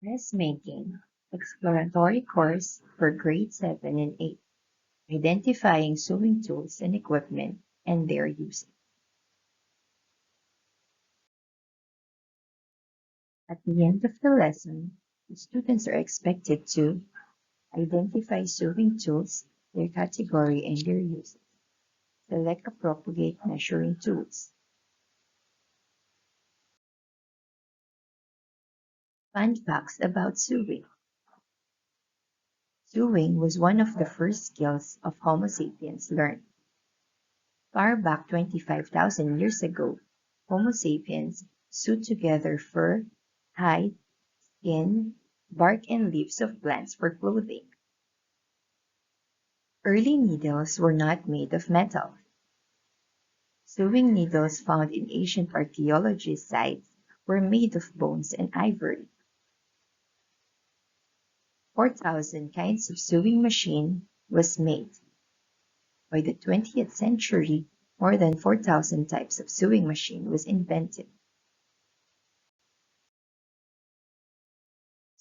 Dressmaking, exploratory course for grade 7 and 8, identifying sewing tools and equipment and their use. At the end of the lesson, the students are expected to identify sewing tools, their category and their use, select appropriate measuring tools. Fun facts about sewing. Sewing was one of the first skills of Homo sapiens learned. Far back 25,000 years ago, Homo sapiens sewed together fur, hide, skin, bark, and leaves of plants for clothing. Early needles were not made of metal. Sewing needles found in ancient archaeology sites were made of bones and ivory. 4,000 kinds of sewing machine was made. By the 20th century, more than 4,000 types of sewing machine was invented.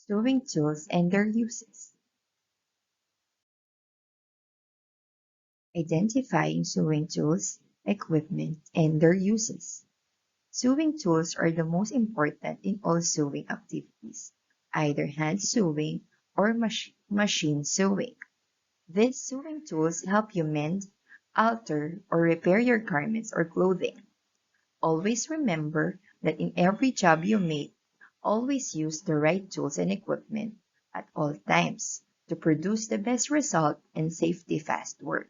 Sewing tools and their uses. Identifying sewing tools, equipment, and their uses. Sewing tools are the most important in all sewing activities, either hand sewing or machine sewing. These sewing tools help you mend, alter, or repair your garments or clothing. Always remember that in every job you make, always use the right tools and equipment at all times to produce the best result and safety fast work.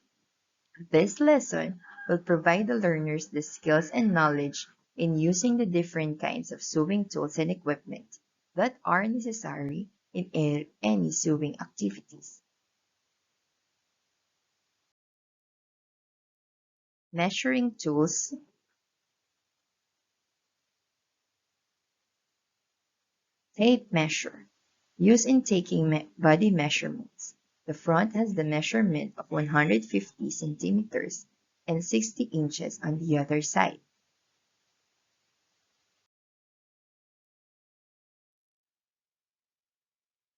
This lesson will provide the learners the skills and knowledge in using the different kinds of sewing tools and equipment that are necessary in any sewing activities. Measuring tools. Tape measure. Used in taking body measurements. The front has the measurement of 150 centimeters and 60 inches on the other side.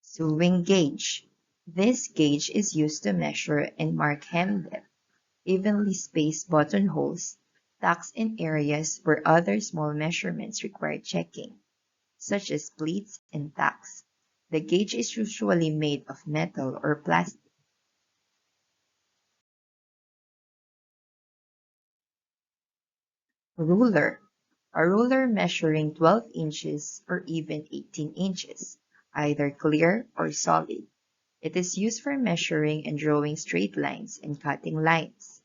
Sewing gauge. This gauge is used to measure and mark hem depth, evenly spaced buttonholes, tacks in areas where other small measurements require checking, such as pleats and tacks. The gauge is usually made of metal or plastic. Ruler. A ruler measuring 12 inches or even 18 inches, either clear or solid. It is used for measuring and drawing straight lines and cutting lines.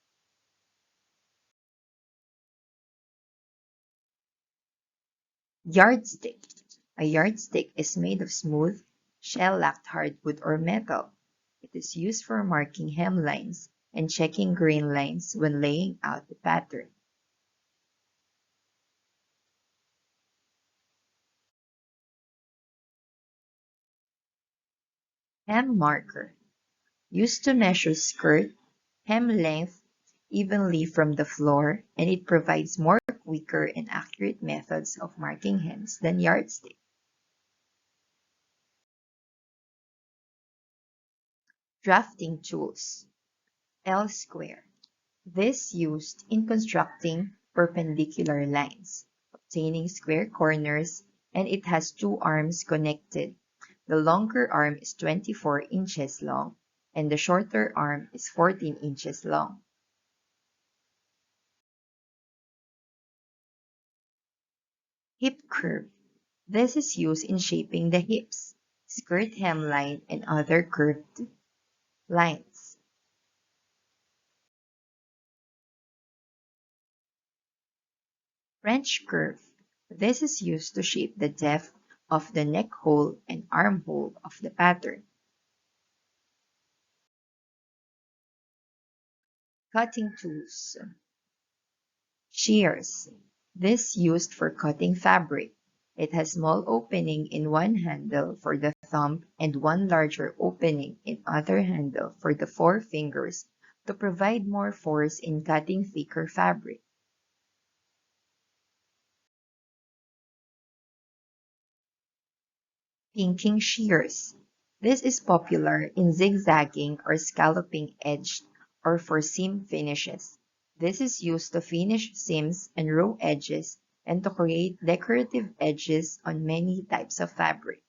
Yardstick. A yardstick is made of smooth, shell-lacked hardwood or metal. It is used for marking hemlines and checking grain lines when laying out the pattern. Hem marker. Used to measure skirt, hem length evenly from the floor, and it provides more quicker and accurate methods of marking hems than yardstick. Drafting tools. L square. This used in constructing perpendicular lines, obtaining square corners, and it has two arms connected. The longer arm is 24 inches long, and the shorter arm is 14 inches long. Hip curve. This is used in shaping the hips, skirt hemline, and other curved lines. French curve. This is used to shape the depth of the neck hole and armhole of the pattern. Cutting tools. Shears. This used for cutting fabric. It has small opening in one handle for the thumb and one larger opening in other handle for the four fingers to provide more force in cutting thicker fabric. Pinking shears. This is popular in zigzagging or scalloping edged or for seam finishes. This is used to finish seams and raw edges and to create decorative edges on many types of fabric.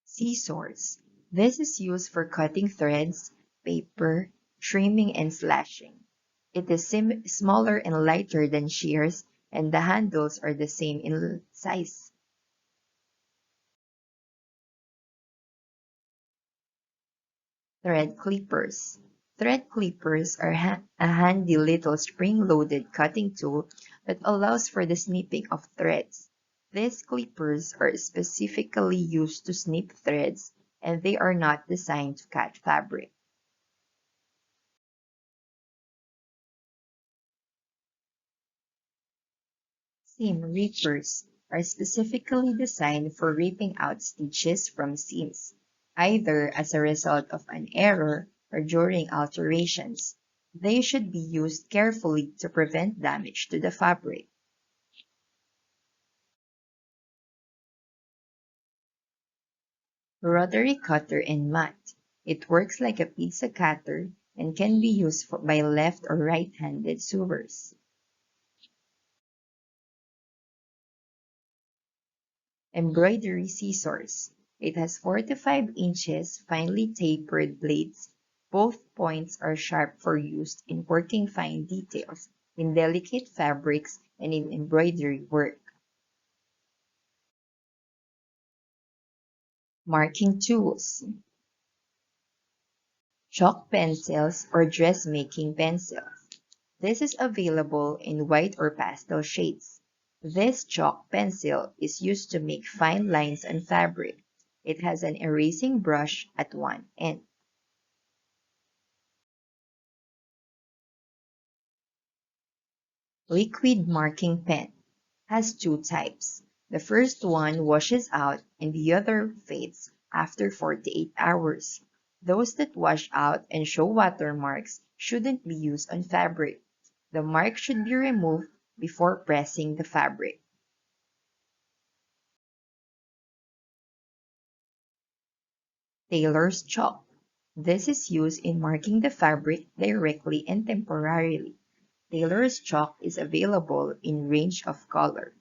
Scissors. This is used for cutting threads, paper, trimming, and slashing. It is smaller and lighter than shears, and the handles are the same in size. Thread clippers. Thread clippers are a handy little spring-loaded cutting tool that allows for the snipping of threads. These clippers are specifically used to snip threads, and they are not designed to cut fabric. Seam rippers are specifically designed for ripping out stitches from seams, either as a result of an error or during alterations. They should be used carefully to prevent damage to the fabric. Rotary cutter and mat. It works like a pizza cutter and can be used by left or right-handed sewers. Embroidery scissors. It has 4 to 5 inches finely tapered blades. Both points are sharp for use in working fine details, in delicate fabrics, and in embroidery work. Marking tools. Chalk pencils or dressmaking pencils. This is available in white or pastel shades. This chalk pencil is used to make fine lines on fabric. It has an erasing brush at one end. Liquid marking pen has two types. The first one washes out and the other fades after 48 hours. Those that wash out and show watermarks shouldn't be used on fabric. The mark should be removed before pressing the fabric. Tailor's chalk. This is used in marking the fabric directly and temporarily. Tailor's chalk is available in range of color.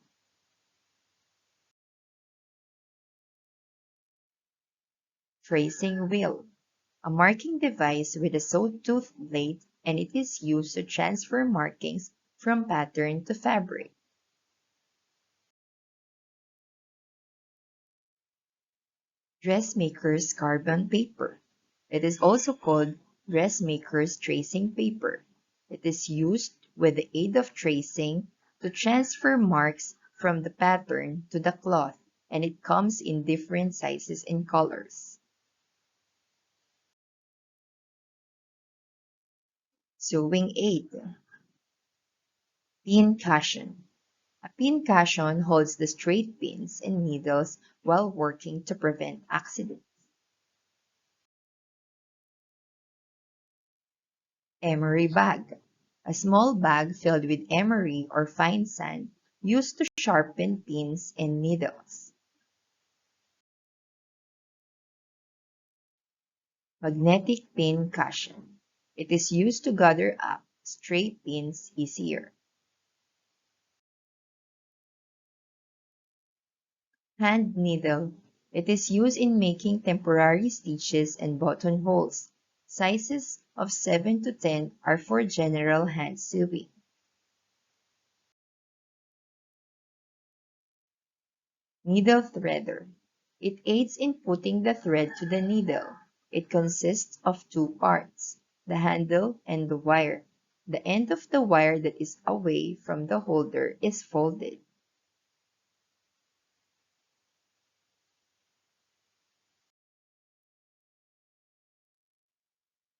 Tracing wheel. A marking device with a sawtooth blade, and it is used to transfer markings from pattern to fabric. Dressmaker's carbon paper. It is also called dressmaker's tracing paper. It is used with the aid of tracing to transfer marks from the pattern to the cloth, and it comes in different sizes and colors. Sewing aid. Pin cushion. A pin cushion holds the straight pins and needles while working to prevent accidents. Emery bag. A small bag filled with emery or fine sand used to sharpen pins and needles. Magnetic pin cushion. It is used to gather up stray pins easier. Hand needle. It is used in making temporary stitches and buttonholes. Sizes of 7 to 10 are for general hand sewing. Needle threader. It aids in putting the thread to the needle. It consists of two parts, the handle and the wire. The end of the wire that is away from the holder is folded.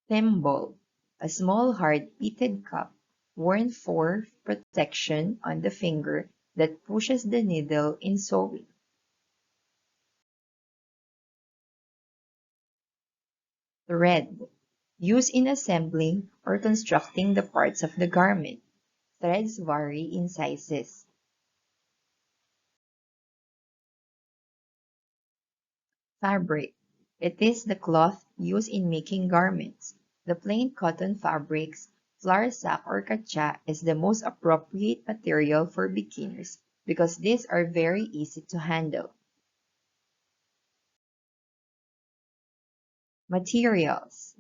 Thimble, a small hard-pitted cup worn for protection on the finger that pushes the needle in sewing. Thread, used in assembling or constructing the parts of the garment. Threads vary in sizes. Fabric. It is the cloth used in making garments. The plain cotton fabrics, flour sack or kacha is the most appropriate material for beginners because these are very easy to handle. Materials.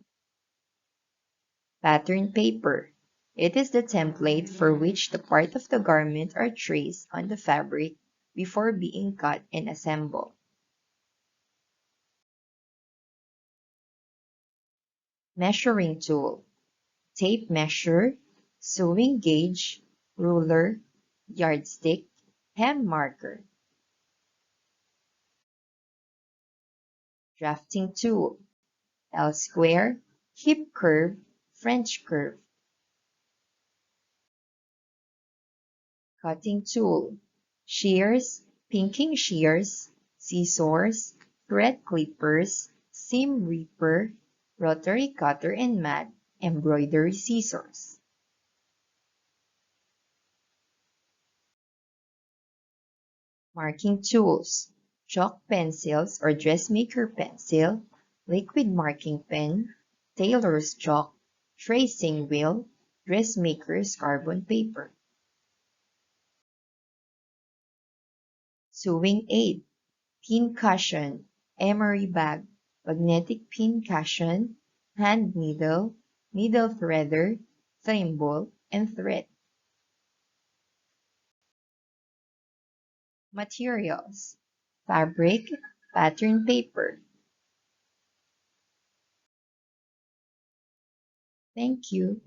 Pattern paper. It is the template for which the part of the garment are traced on the fabric before being cut and assembled. Measuring tool. Tape measure, sewing gauge, ruler, yardstick, hem marker. Drafting tool. L square, hip curve, French curve. Cutting tool. Shears, pinking shears, scissors, thread clippers, seam ripper, rotary cutter and mat, embroidery scissors. Marking tools. Chalk pencils or dressmaker pencil, liquid marking pen, tailor's chalk, tracing wheel, dressmaker's carbon paper. Sewing aid. Pin cushion, emery bag, magnetic pin cushion, hand needle, needle threader, thimble, and thread. Materials. Fabric, pattern paper. Thank you.